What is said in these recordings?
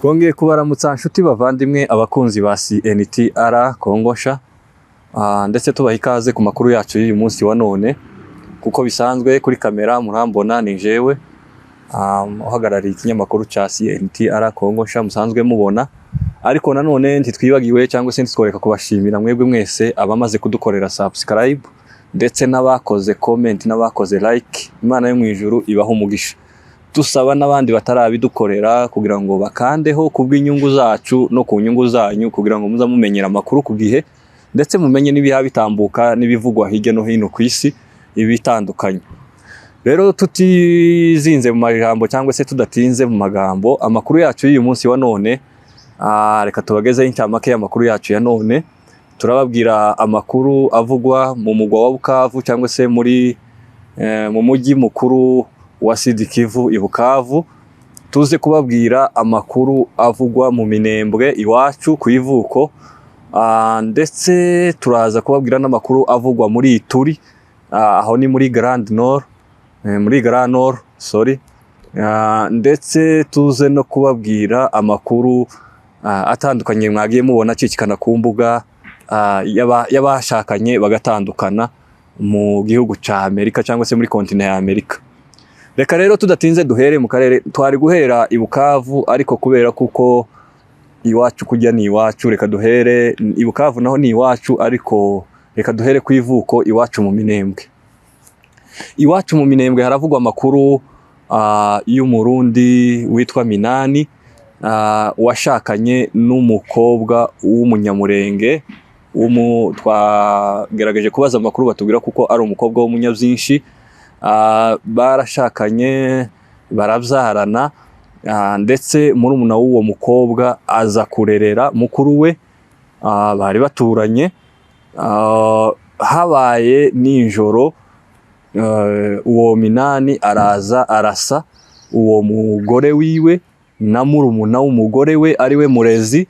Twongeye kubaramutsa nshuti bavandimwe abakunzi ba CNTR Kongosha, ndetse tubaha ikaze ku makuru yacu y'uyu munsi wa none. Kuko bisanzwe kuri kamera murambona ni jewe uhagarariye ikinyamakuru ca CNTR Kongosha musanzwe mubona, ariko nanone ntitwibagiwe cyangwa se ntitworeka kubashimira mwebwe mwese abamaze kudukorera subscribe ndetse n'abakoze comment n'abakoze like. Imana yo mu ijuru ibaho umugisha. Dusaba n'abandi batarabidukorera kugira ngo bakandeho kubw'inyungu zacu no ku nyungu zanyu, kugira ngo muza mumenyera amakuru ku gihe ndetse mumenye n'ibiha bitambuka n'ibivugwa hirya no hino ku isi ibitandukanye. Rero tutizinze mu majambo cyangwa se tudatinze mu magambo, amakuru yacu y'uyu munsi wa none, reka tubagezeho incamake y'amakuru yacu ya none. Turababwira amakuru avugwa mu mugwa wa Bukavu cyangwa se muri mu mujyi mukuru wa Sud Kivu i Bukavu. Tuze kubabwira amakuru avugwa mu Minembwe iwacu ku ivuko, ndetse turaza kubabwira n'amakuru avugwa muri Ituri, aho ni muri Grand Nord, ndetse tuze no kubabwira amakuru atandukanye mwagiye mubona cicikana ku mbuga y'abashakanye bagatandukana mu gihugu ca Amerika cyangwa se muri kontinent ya Amerika. Reka rero tudatinze duhere mu karere. Twari guhera i Bukavu, ariko kubera kuko iwacu kujya ni iwacu, reka duhere i Bukavu naho ni iwacu, ariko reka duhere ku ivuko iwacu mu Minembwe. Iwacu mu Minembwe haravugwa amakuru y'umurundi witwa Minani, washakanye n'umukobwa w'umunyamurenge. Twagerageje kubaza amakuru batubwira kuko ari umukobwa w'umunyabyinshi. Barashakanye barabyarana, ndetse murumuna w'uwo mukobwa aza kurerera mukuru we. Bari baturanye, habaye ninjoro uwo Minani araza arasa uwo mugore wiwe na murumuna w'umugore we ari we Murezi.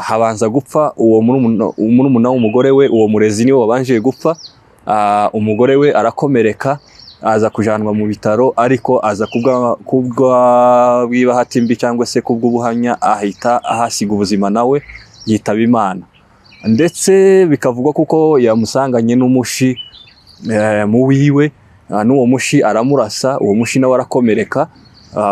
Habanza gupfa uwo murumuna w'umugore we, uwo Murezi niwe wabanje gupfa. Umugore we arakomereka, aza kujanwa mu bitaro, ariko aza kubwa bw'ibahati mbi cyangwa se kubw'ubuhanya ahita ahasiga ubuzima nawe yitaba Imana. Ndetse bikavugwa kuko yamusanganye n'umushi mu wiwe, n'uwo mushi aramurasa, uwo mushi nawe arakomereka.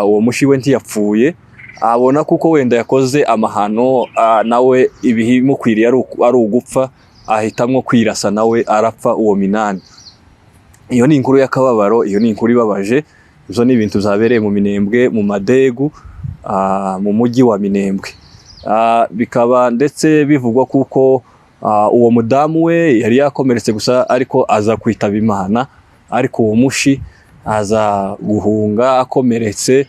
Uwo mushi we ntiyapfuye, abona kuko wenda yakoze amahano, nawe ibimukwiriye ari ugupfa, ahitamwo kwirasa nawe arapfa uwo Minani. Iyo ni inkuru y'akababaro, iyo ni inkuru ibabaje. Izo ni ibintu zabereye mu Minembwe mu Madegu, mu mujyi wa Minembwe. Bikaba ndetse bivugwa kuko uwo mudamu we yari yakomeretse gusa, ariko aza kwitaba Imana, ariko uwo mushi aza guhunga akomeretse,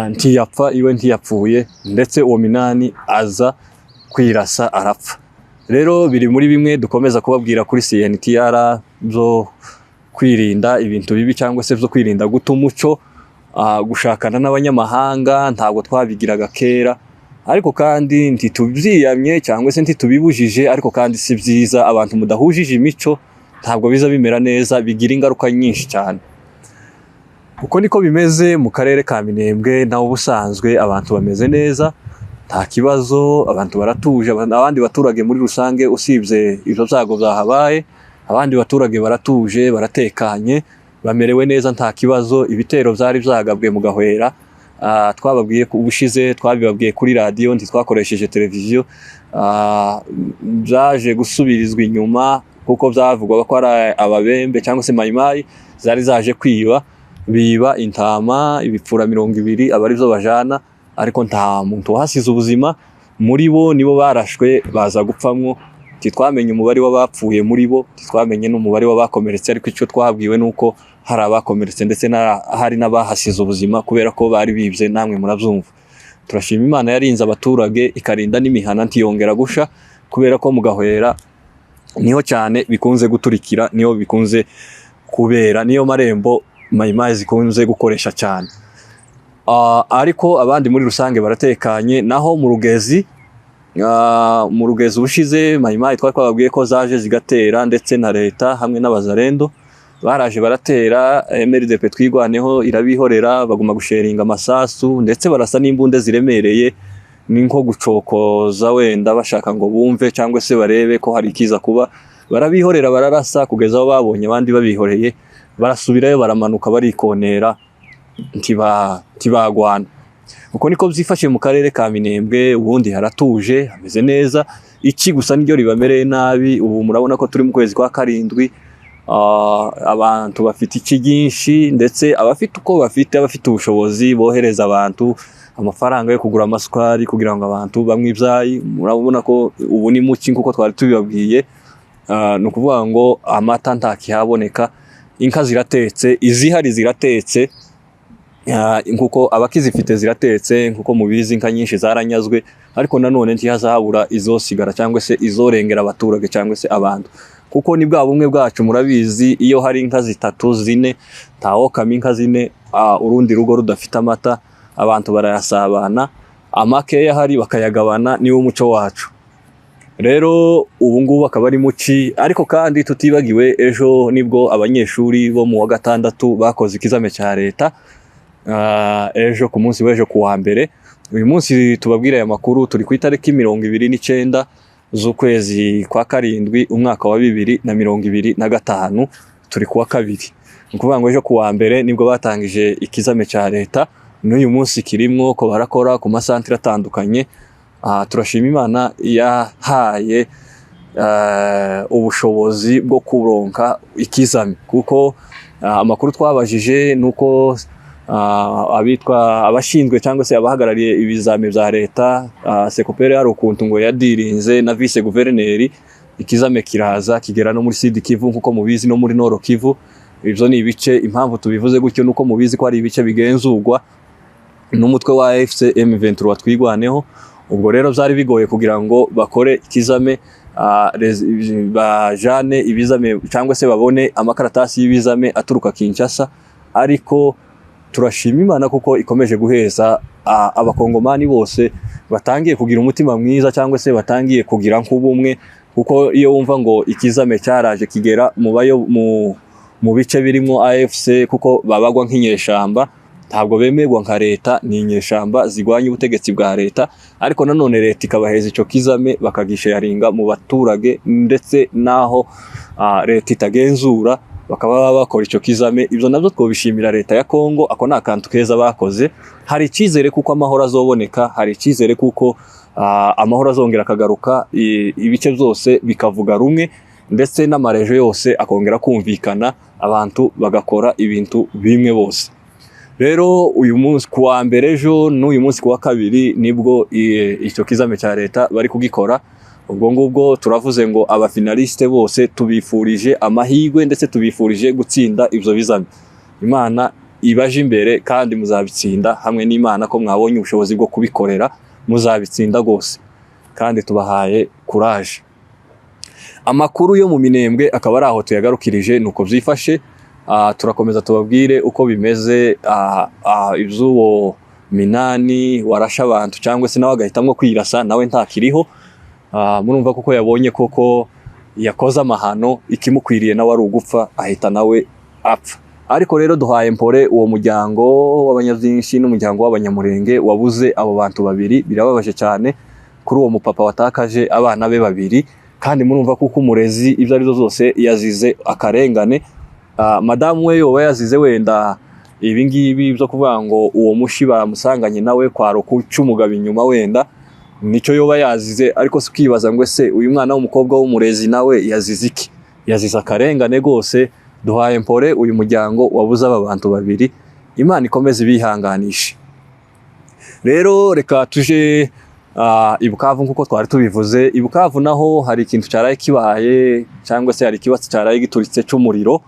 ntiyapfa, iwe ntiyapfuye, ndetse uwo Minani aza kwirasa arapfa. Rero biri muri bimwe dukomeza kubabwira kuri CNTR byo kwirinda ibintu bibi cyangwa se byo kwirinda guta umuco. Gushakana n'abanyamahanga ntabwo twabigiraga kera, ariko kandi ntitubyiyamye cyangwa se ntitubibujije, ariko kandi si byiza. Abantu mudahujije imico ntabwo biza bimera neza, bigira ingaruka nyinshi cyane. Uko niko bimeze mu karere ka Minembwe. Naho ubusanzwe abantu bameze neza, nta kibazo, abantu baratuje. Abandi baturage muri rusange usibye ivyo byago byahabaye, abandi baturage baratuje, baratekanye, bamerewe neza, nta kibazo. Ibitero byari byagabwe mu Gahwera, twababwiye ubushize, twabibabwiye kuri radio, ntitwakoresheje televiziyo. Byaje gusubirizwa inyuma kuko byavugwaga ko ari ababembe cyangwa se mayimayi zari zaje kwiba, biba intama ibipfura 200 abari byo bajana, ariko nta muntu wahasize ubuzima. Muri bo nibo barashwe baza gupfamwo. Titwamenye umubare w'abapfuye muri bo, titwamenye n'umubare w'abakomeretse, ariko icyo twahabwiwe nuko hari abakomeretse ndetse hari n'abahasize ubuzima kubera ko bari bibye. Namwe murabyumva. Turashima Imana yarinze abaturage, ikarinda n'imihana ntiyongera gusha, kubera ko mu Gahwera niho cyane bikunze guturikira, niho bikunze kubera, niyo marembo mayimayi zikunze gukoresha cyane. Ariko abandi muri rusange baratekanye. Naho mu Rugezi, ubushize mayimayi twababwiye ko zaje zigatera, ndetse na leta hamwe n'abazarendo baraje baratera MRDP twigwaneho irabihorera baguma gusheringa amasasu ndetse barasa n'imbunde ziremereye ni nko gucokoza wenda bashaka ngo bumve cyangwa se barebe ko hari ikiza kuba, barabihorera bararasa kugeza aho babonye abandi babihoreye barasubirayo baramanuka barikonera ntibagwana. Uko niko byifashe mu karere ka Minembwe, ubundi haratuje hameze neza, iki gusa niryo ribamereye nabi. Ubu murabona ko turi mu kwezi kwa karindwi, abantu bafite iki byinshi ndetse abafite uko bafite ubushobozi bohereza abantu amafaranga yo kugura amasukari kugira ngo abantu bamwe ibyayi. Murabona ko ubu ni muki nkuko twari tubibabwiye, ni ukuvuga ngo amata ntakihaboneka, inka ziratetse, izihari ziratetse, nkuko abakizifite ziratetse, nkuko mubizi inka nyinshi zaranyazwe, ariko nanone ntihazabura izosigara cyangwa se izorengera abaturage cyangwa se abantu, kuko ni bwa bumwe bwacu. Murabizi iyo hari inka 3 4 ntawokama inka 4 urundi rugo rudafite amata, abantu barayasabana, amakeya hari bakayagabana, niwo muco wacu. Rero ubu ngubu akaba ari muci, ariko kandi tutibagiwe ejo nibwo abanyeshuri bo mu wa gatandatu bakoze ikizame cya leta, ejo ku munsi w'ejo ku wa mbere. Uyu munsi tubabwira aya makuru turi ku itariki 29 z'ukwezi kwa karindwi umwaka wa 2025, turi kuwa kabiri. Ni ukuvuga ngo ejo ku wa mbere nibwo batangije ikizame cya leta, n'uyu munsi kirimwo ko barakora ku masantere atandukanye. Turashima Imana yahaye ubushobozi bwo kuronka ikizame, kuko amakuru twabajije nuko abashinzwe cyangwa se abahagarariye ibizame bya leta, Sekopere hari ukuntu ngo yadirinze na vice guverineri, ikizame kiraza kigera no muri Sud Kivu nkuko mubizi no muri Nord Kivu. Ibyo ni ibice, impamvu tubivuze gutyo nuko mubizi ko ari ibice bigenzurwa n'umutwe wa AFC M23 twigwaneho. Ubwo rero byari bigoye kugira ngo bakore ikizame, bajane ibizame cyangwa se babone amakaratasi y'ibizame aturuka Kinshasa. Ariko turashima Imana kuko ikomeje guheza abakongomani bose batangiye kugira umutima mwiza cyangwa se batangiye kugira nk'ubumwe, kuko iyo wumva ngo ikizame cyaraje kigera mu bice birimo AFC, kuko babagwa nk'inyeshamba, ntabwo bemerwa nka leta, ni inyeshamba zigwanya ubutegetsi bwa leta, ariko nanone leta ikabaheza icyo kizame bakagisharinga mu baturage, ndetse naho leta itagenzura bakaba bakora icyo kizame. Ibyo nabyo twobishimira leta ya Kongo, ako ni akantu keza bakoze. Hari icyizere kuko amahoro azoboneka, hari icyizere kuko amahoro azongera akagaruka, ibice byose bikavuga rumwe, ndetse n'amarejo yose akongera kumvikana, abantu bagakora ibintu bimwe bose. Rero uyu munsi ku wa mbere ejo n'uyu munsi ku wa kabiri nibwo icyo kizame cya leta bari kugikora. Ubwo ngubwo turavuze ngo abafinaliste bose tubifurije amahirwe ndetse tubifurije gutsinda ibyo bizame. Imana ibaje imbere kandi muzabitsinda hamwe n'Imana, ko mwabonye ubushobozi bwo kubikorera, muzabitsinda gose kandi tubahaye courage. Amakuru yo mu Minembwe akaba ari aho tuyagarukirije, nuko byifashe. Turakomeza tubabwire uko bimeze, iby'uwo Minani warasha abantu cyangwa se nawe agahitamwo kwirasa, nawe ntakiriho. Murumva kuko yabonye koko yakoze amahano, ikimukwiriye nawe ari ugupfa, ahita nawe apfa. Ariko rero duhaye mpore uwo muryango w'abanyabyinshi n'umuryango w'abanyamurenge wabuze abo bantu babiri. Birababaje cyane kuri uwo mupapa watakaje abana be babiri, kandi murumva kuko umurezi ibyo ari byo zose yazize akarengane. Madamu we yoba yazize wenda ibi ngibi byo kuvuga ngo uwo mushi bamusanganye nawe kwa rukuca umugabo inyuma, wenda nicyo yoba yazize. Ariko si kwibaza ngo ese uyu mwana w'umukobwa w'umurezi nawe yazize iki? Yazize akarengane gose. Duhaye mpore uyu muryango wabuze aba bantu babiri, Imana ikomeze bihanganisha. Rero reka tuje i Bukavu nkuko twari tubivuze. I Bukavu naho hari ikintu cyaraye kibaye, cyangwa se hari ikibatsi cyaraye gituritse cy'umuriro.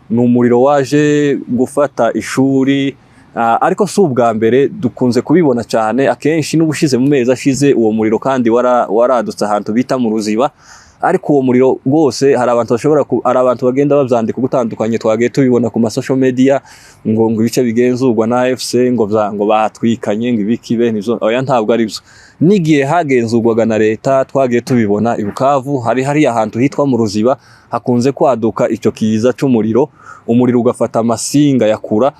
Ni umuriro waje gufata ishuri, ariko si ubwa mbere dukunze kubibona cyane. Akenshi n'ubushize mu mezi ashize uwo muriro kandi waradutse ahantu bita mu Ruziba, ariko uwo muriro rwose hari abantu hari abantu bagenda bavyandika gutandukanye, twagiye tubibona ku social media ngo ibice bigenzurwa na AFC ngo batwikanye ngo ibikibe nivyo, oya ntabwo ari byo. Nigiye hagenzurwaga na leta twagiye tubibona i Bukavu, hari ahantu hitwa mu Ruziba hakunze kwaduka ico kiza c'umuriro, umuriro ugafata amasinga yakura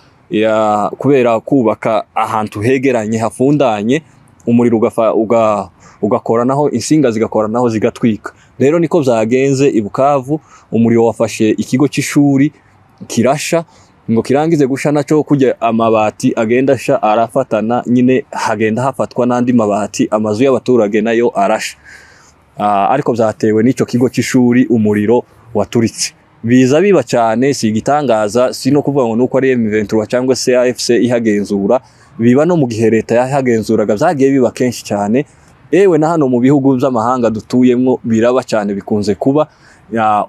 kubera kubaka ahantu hegeranye hafundanye, umuriro ugakoranaho, insinga zigakoranaho zigatwika. Rero niko vyagenze i Bukavu, umuriro wafashe ikigo c'ishuri kirasha, ngo kirangize gusha naco kujya amabati agenda sha arafatana, nyine hagenda hafatwa n'andi mabati, amazu y'abaturage nayo arasha. Ariko vyatewe n'ico kigo c'ishuri umuriro waturitse. Biza biba cyane, si igitangaza, si no kuvuga ngo nuko ari M23 cyangwa se AFC ihagenzura, biba no mu gihe leta yahagenzuraga vyagiye biba kenshi cyane. Ewe na hano mu bihugu by'amahanga dutuyemwo biraba cyane, bikunze kuba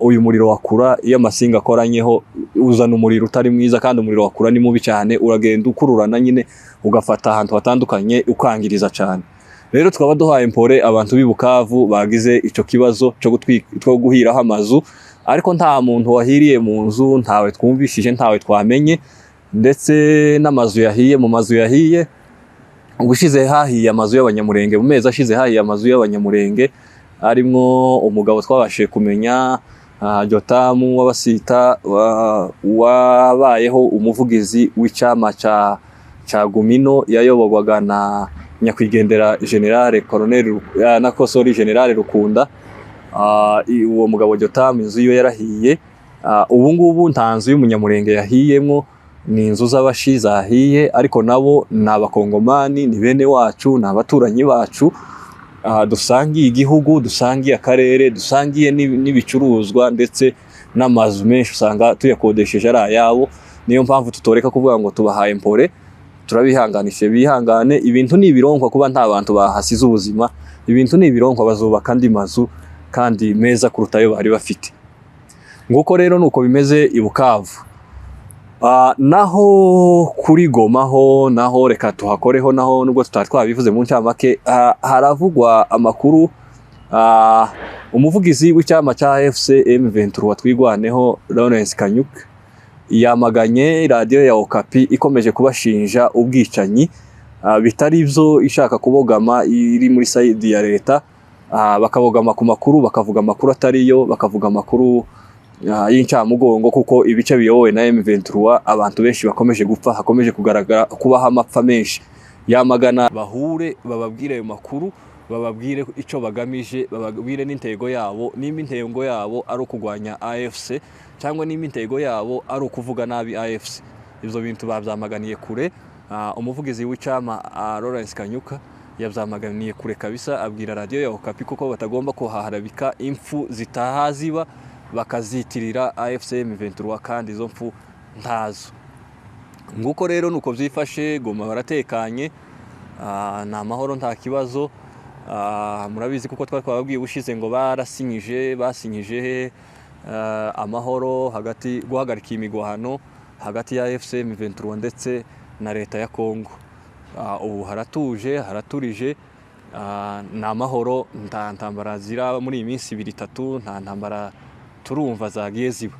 uyu muriro wakura iyo amasinga akoranyeho uzana umuriro utari mwiza, kandi umuriro wakura ni mubi cyane, uragenda ukururana nyine ugafata ahantu hatandukanye ukangiriza cyane. Rero twaba duhaye impore abantu b'i Bukavu bagize ico kibazo cyo guhiraho amazu, ariko nta muntu wahiriye mu nzu, ntawe twumvishije, ntawe twamenye, ndetse n'amazu yahiye, mu mazu yahiye ubushize hahiye amazu y'abanyamurenge, mu mezi ashize hahiye amazu y'abanyamurenge, arimwo umugabo twabashije kumenya Jotamu w'Abasita wabayeho umuvugizi w'icama ca Gumino, yayoborwaga na nyakwigendera General Rukunda. Uwo mugabo Jotamu inzu yo yarahiye. Ubu ngubu nta nzu y'umunyamurenge yahiyemwo, ni inzu z'abashi zahiye, ariko nabo ni abakongomani, ni bene wacu, ni abaturanyi bacu, dusangiye igihugu, dusangiye akarere, dusangiye n'ibicuruzwa, ndetse n'amazu menshi usanga tuyakodesheje ari ayabo. Niyo mpamvu tutoreka kuvuga ngo tubahaye impore, turabihanganishe, bihangane. Ibintu ni ibironkwa kuba nta bantu bahasize ubuzima, ibintu ni ibironkwa, bazubaka andi mazu kandi meza kuruta ayo bari bafite. Nguko rero nuko bimeze i Bukavu. Naho kuri Goma ho naho reka tuhakoreho, naho nubwo tutari twabivuze mu ncamake, haravugwa amakuru. Umuvugizi w'icyama cya AFC M23 twigwaneho Lawrence Kanyuka yamaganye radio ya Okapi ikomeje kubashinja ubwicanyi bitari byo, ishaka kubogama iri muri side ya leta, bakabogama ku makuru, bakavuga amakuru atariyo, bakavuga amakuru y'incamugongo, kuko ibice biyobowe na M23 abantu benshi bakomeje gupfa, hakomeje kugaragara kubaho amapfa menshi. Yamagana bahure bababwire ayo makuru, bababwire ico bagamije, bababwire n'intego yabo, nimba intego yabo ari ukugwanya AFC cyangwa nimba intego yabo ari ukuvuga nabi AFC. Ivyo bintu bavyamaganiye kure. Umuvugizi w'icama Lawrence Kanyuka yavyamaganiye kure kabisa, abwira radio ya Okapi kuko batagomba kuhaharabika impfu zitahaziba bakazitirira AFC M23, kandi izo mpfu ntazo. Nguko rero nuko vyifashe. Goma baratekanye, na mahoro, nta kibazo. Murabizi kuko twababwiye ubushize ngo basinyije amahoro hagati, guhagarika imigwano hagati ya AFC M23 ndetse na leta ya Kongo. Ubu haratuje, haraturije, na mahoro, nta ntambara zira muri iyi minsi 2-3, nta ntambara turumva zagiye ziba.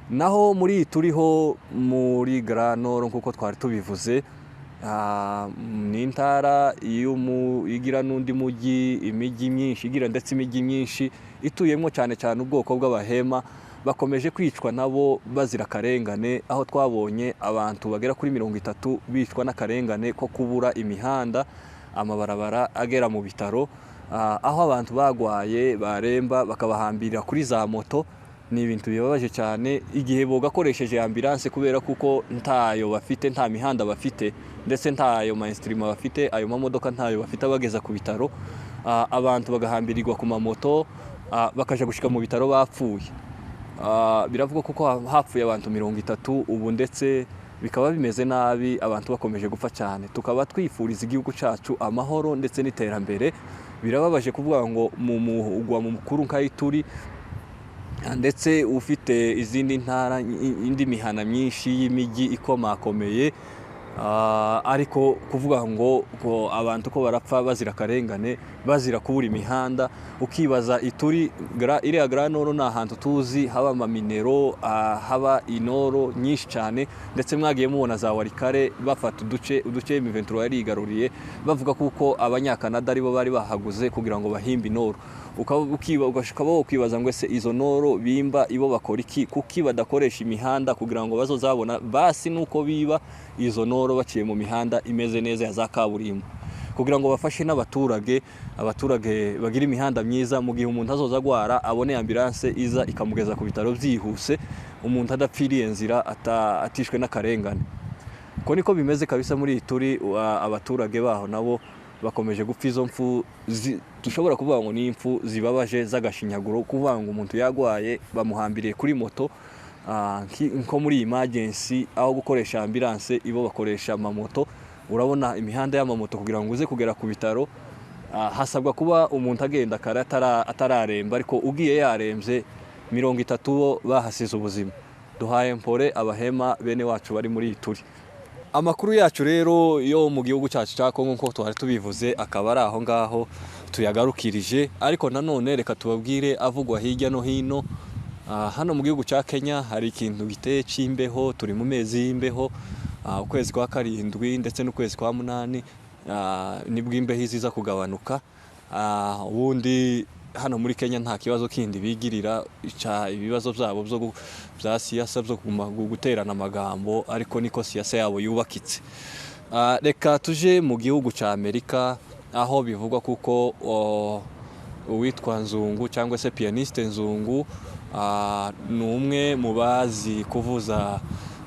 Naho muri turiho muri Grand Nord nkuko twari tubivuze, ni intara igira n'undi mujyi, imijyi myinshi igira, ndetse imijyi myinshi ituyemo cyane cyane ubwoko bw'abahema, bakomeje kwicwa nabo bazira karengane, aho twabonye abantu bagera kuri 30 bicwa n'akarengane ko kubura imihanda, amabarabara agera mu bitaro, aho abantu bagwaye baremba bakabahambira kuri za moto. Ni ibintu bibabaje cyane, igihe bogakoresheje ambulance, kubera kuko ntayo bafite, nta mihanda bafite, ndetse ntayo mainstream bafite, ayo mamodoka ntayo bafite bageza ku bitaro. Abantu bagahambirirwa ku mamoto, bakaja gushika mu bitaro bapfuye. Biravuga kuko hapfuye abantu 30 ubu, ndetse bikaba bimeze nabi, abantu bakomeje gupfa cyane. Tukaba twifuriza igihugu cyacu amahoro ndetse n'iterambere. Birababaje kuvuga ngo mu mugwa mukuru nk'Ituri, ndetse ufite izindi ntara, indi mihana myinshi y'imijyi ikomakomeye, ariko kuvuga ngo abantu ko barapfa bazira akarengane, bazira kubura imihanda, ukibaza iriya Grand Nord ni ahantu tuzi haba amaminero, haba inoro nyinshi cyane, ndetse mwagiye mubona za Warikare bafata uduce M23 yari igaruriye, bavuga kuko abanyakanada aribo bari bahaguze kugira ngo bahimbe inoro. Ukaba ukibaza ngo ese izo noro bimba ibo bakora iki, kuki badakoresha imihanda kugira ngo bazozabona basi nuko biba izo noro baciye mu mihanda imeze neza ya za kaburimbo, kugira ngo bafashe n'abaturage bagira imihanda myiza, mu gihe umuntu azoza gwara abone ambulance iza ikamugeza ku bitaro byihuse, umuntu adapfiriye nzira atishwe n'akarengane. Ko niko bimeze kabisa muri Ituri, abaturage baho nabo bakomeje gupfa izo mfu dushobora kuvuga ngo ni impfu zibabaje z'agashinyaguro, kuvuga ngo umuntu yagwaye bamuhambiriye kuri moto, nko muri emergency aho gukoresha ambulance ibo bakoresha amamoto. Urabona imihanda y'amamoto kugira ngo uze kugera ku bitaro hasabwa kuba umuntu agenda kare atararemba, ariko ugiye yaremvye 30 bo bahasize ubuzima. Duhaye mpore abahema bene wacu bari muri Ituri. Amakuru yacu rero yo mu gihugu cyacu cya Kongo nko twari tubivuze akaba ari aho ngaho tuyagarukirije, ariko nanone reka tubabwire avugwa hirya no hino. Hano mu gihugu cya Kenya hari ikintu giteye cy'imbeho, turi mu mezi y'imbeho, ukwezi kwa 7 ndetse n'ukwezi kwa 8 nibwo imbeho iziza kugabanuka. Ubundi hano muri Kenya nta kibazo kindi bigirira, ibibazo byabo bya siyasa byo guterana amagambo, ariko niko siyasa yabo yubakitse. Reka tuje mu gihugu cya Amerika, aho bivugwa kuko uwitwa Nzungu cyangwa se pianiste Nzungu ni umwe mu bazi kuvuza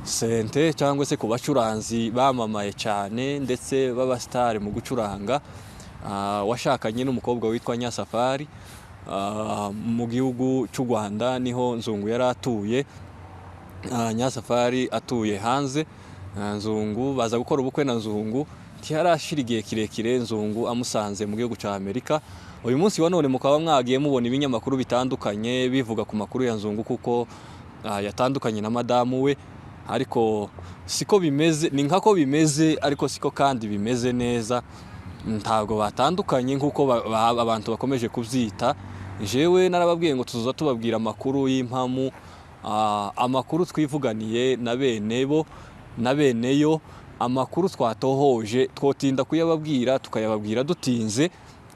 sente cyangwa se ku bacuranzi bamamaye cyane ndetse b'abasitari mu gucuranga, washakanye n'umukobwa witwa Nyasafari. Mu gihugu cy'u Rwanda niho Nzungu yari atuye, Nyasafari atuye hanze. Nzungu baza gukora ubukwe na Nzungu ntiyarashira igihe kirekire, Nzungu amusanze mu gihugu cya Amerika. Uyu munsi wa none mukaba mwagiye mubona ibinyamakuru bitandukanye bivuga ku makuru ya Nzungu kuko yatandukanye na madamu we, ariko siko bimeze, ni nkako bimeze ariko siko kandi bimeze neza, ntabwo batandukanye nkuko abantu bakomeje kubyita. Jewe narababwiye ngo tuzoza tubabwira amakuru y'impamu, amakuru twivuganiye na benebo na beneyo, amakuru twatohoje, twotinda kuyababwira tukayababwira dutinze,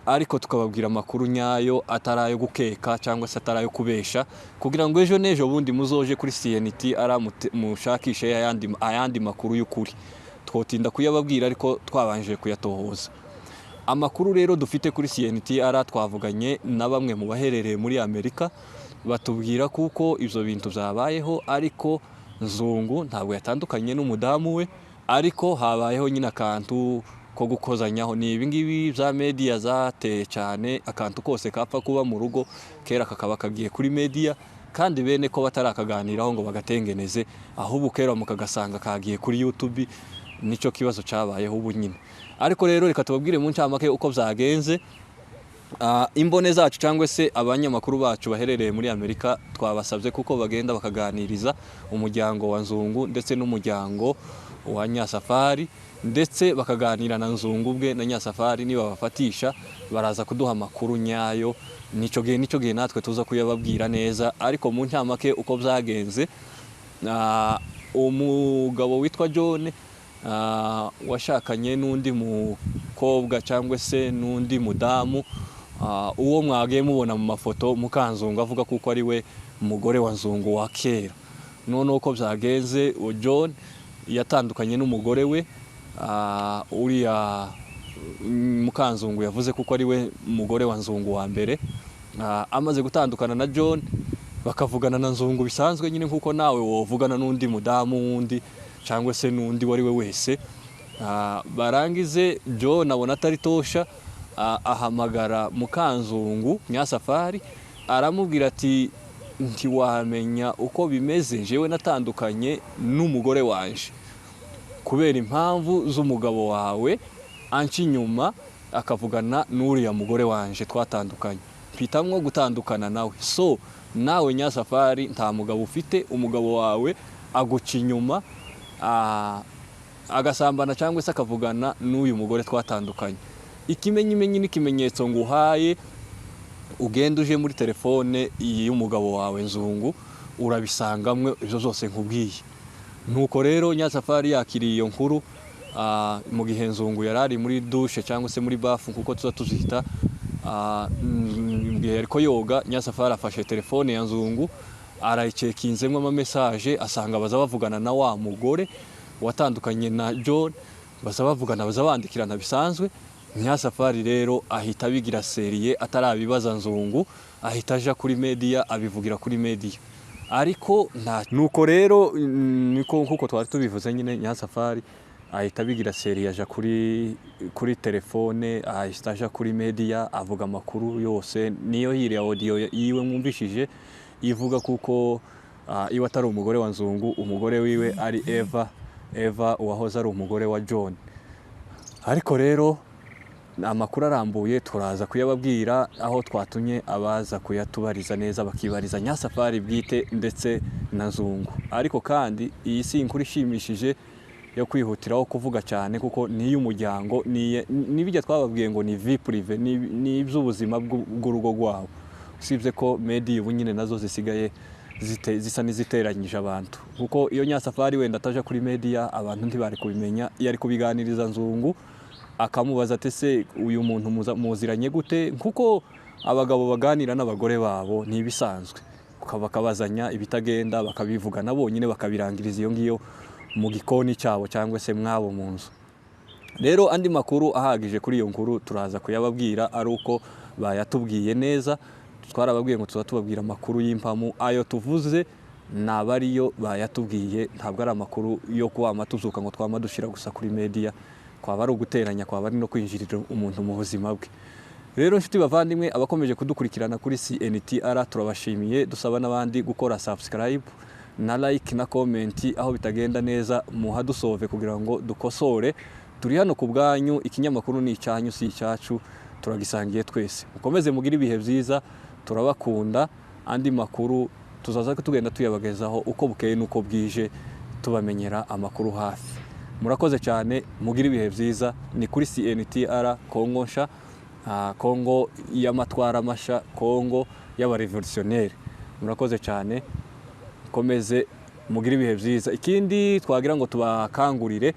ariko tukababwira amakuru nyayo atarayo gukeka cyangwa se atarayo kubesha, kugira ngo ejo nejo bundi muzoje kuri CNT mushakishe ayandi makuru y'ukuri. Twotinda kuyababwira ariko twabanje kuyatohoza. Amakuru rero dufite kuri CNTR twavuganye na bamwe mu baherereye muri Amerika, batubwira kuko ivyo bintu byabayeho, ariko Nzungu ntabwo yatandukanye n'umudamu we, ariko habayeho nyina akantu ko gukozanyaho. Ni ibingibi za media zateye cyane, akantu kose kapfa kuba mu rugo kera kakaba kagiye kuri media, kandi bene ko batarakaganiraho ngo bagatengeneze, ahubwo kera mukagasanga kagiye kuri YouTube. Nico kibazo cyabayeho ubu nyine. Ariko rero reka tubabwire mu ncamake uko byagenze. Imbone zacu cyangwa se abanyamakuru bacu baherereye muri Amerika twabasabye kuko bagenda bakaganiriza umuryango wa Nzungu ndetse n'umuryango wa Nyasafari, ndetse bakaganira na Nzungu bwe na Nyasafari, niba bafatisha baraza kuduha amakuru nyayo. Nico gihe natwe tuza kuyababwira neza, ariko mu ncamake uko byagenze. Umugabo witwa John washakanye n'undi mukobwa cyangwa se n'undi mudamu, uwo mwagiye mubona mu mafoto Mukanzungu avuga kuko ari we umugore wa Nzungu wa kera. None uko byagenze, John yatandukanye n'umugore we, uriya Mukanzungu yavuze kuko ari we umugore wa Nzungu wa mbere. Amaze gutandukana na John bakavugana na Nzungu bisanzwe nyine nkuko nawe wovugana n'undi mudamu wundi cyangwa se n'undi wari we wese. Barangize John abona atari tosha, ahamagara Mukanzungu Nyasafari aramubwira ati ntiwamenya uko bimeze, jewe natandukanye n'umugore wanje kubera impamvu z'umugabo wawe anci nyuma akavugana n'uriya mugore wanje twatandukanye, mpitamwo gutandukana nawe. So nawe Nyasafari nta mugabo ufite, umugabo wawe aguca inyuma, agasambana cyangwa se akavugana n'uyu mugore twatandukanye. Ikimenyimenyi n'ikimenyetso nguhaye, ugenda uje muri telefone y'umugabo wawe Nzungu urabisangamwe ibyo zose nkubwiye. Nuko rero Nyirasafari yakiriye iyo nkuru mu gihe Nzungu yarari muri douche cyangwa se muri bafu kuko tuza tuzita, mu gihe ariko yoga, Nyirasafari afashe telefone ya Nzungu arayicekinzemo ama message, asanga baza bavugana na wa mugore watandukanye na John, baza bavugana baza bandikirana bisanzwe. Nyirasafari rero ahita bigira seriye atarabibaza Nzungu, ahita aja kuri media abivugira kuri media. Ariko nuko rero niko nkuko twari tubivuze nyine, Nyirasafari ahita bigira seriye aja kuri telefone, ahita aja kuri media avuga amakuru yose. Niyo hiri audio yiwe mwumvishije ivuga kuko iwe atari umugore wa Nzungu, umugore wiwe ari Eva uwahoze ari umugore wa John. Ariko rero amakuru arambuye turaza kuyababwira aho twatumye abaza kuyatubariza neza, bakibariza Nyirasafari bwite ndetse na Nzungu. Ariko kandi iyi si inkuru ishimishije yo kwihutiraho kuvuga cyane kuko ni y'umuryango, nibijya twababwiye ngo ni vie prive, ni iby'ubuzima bw'urugo rwabo. Usibye ko media ubu nyine nazo zisigaye zisa n'iziteranyije abantu, kuko iyo Nyirasafari wenda ataja kuri media abantu ntibari kubimenya. Yari kubiganiriza Nzungu akamubaza ati se uyu muntu muziranye gute, kuko abagabo baganira n'abagore babo ni ibisanzwe, bakabazanya ibitagenda bakabivuga nabo nyine bakabirangiriza iyo ngiyo mu gikoni cyabo cyangwa se mwabo mu nzu. Rero andi makuru ahagije kuri iyo nkuru turaza kuyababwira, ari uko bayatubwiye neza. Twarababwiye ngo tuzatubabwira amakuru y'impamu, ayo tuvuze nabariyo bayatubwiye, ntabwo ari amakuru yo kuba tuzuka ngo twama dushira gusa kuri media, kwaba ari uguteranya, kwaba ari no kwinjirira umuntu mu buzima bwe. Rero nshuti bavandimwe abakomeje kudukurikirana kuri CNTR turabashimiye, dusaba n'abandi gukora subscribe na like na comment aho bitagenda neza, muhadusove kugira ngo dukosore. Turi hano ku bwanyu, ikinyamakuru ni icyanyu si icyacu, turagisangiye twese. Mukomeze mugire ibihe byiza, turabakunda. Andi makuru tuzaza tugenda tuyabagezaho uko bukeye nuko bwije, tubamenyera amakuru hafi. Murakoze cyane, mugire ibihe byiza. Ni kuri CNTR Kongo nsha, Kongo y'amatwara masha, Kongo y'abarevolutionnaire. Murakoze cyane, komeze mugire ibihe byiza. Ikindi twagira ngo tubakangurire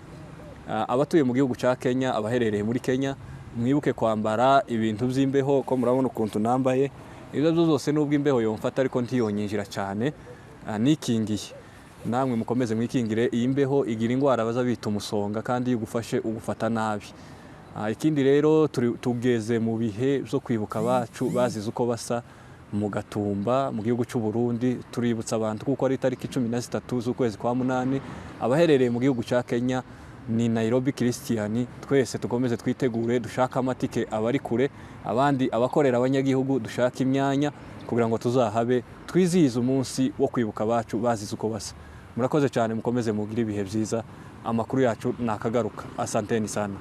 abatuye mu gihugu cya Kenya, abaherereye muri Kenya, mwibuke kwambara ibintu by'imbeho, ko murabona ukuntu nambaye. Ibyo zose nubwo imbeho yomfata ariko ntiyonyinjira cyane, nikingiye. Namwe mukomeze mwikingire, iyi mbeho igira indwara baza bita umusonga kandi yugufashe ugufata nabi. Ikindi rero tugeze mu bihe byo kwibuka abacu bazize uko basa mu Gatumba mu gihugu cy'u Burundi. Tuributsa abantu kuko ari tariki 13 z'ukwezi kwa 8, abaherereye mu gihugu cya Kenya ni Nairobi Christian. Twese tukomeze twitegure, dushaka amatike abari kure, abandi abakorera abanyagihugu dushaka imyanya kugira ngo tuzahabe twizihiza umunsi wo kwibuka abacu bazize uko basa. Murakoze cyane, mukomeze mugire ibihe byiza. Amakuru yacu nakagaruka. Asanteni sana.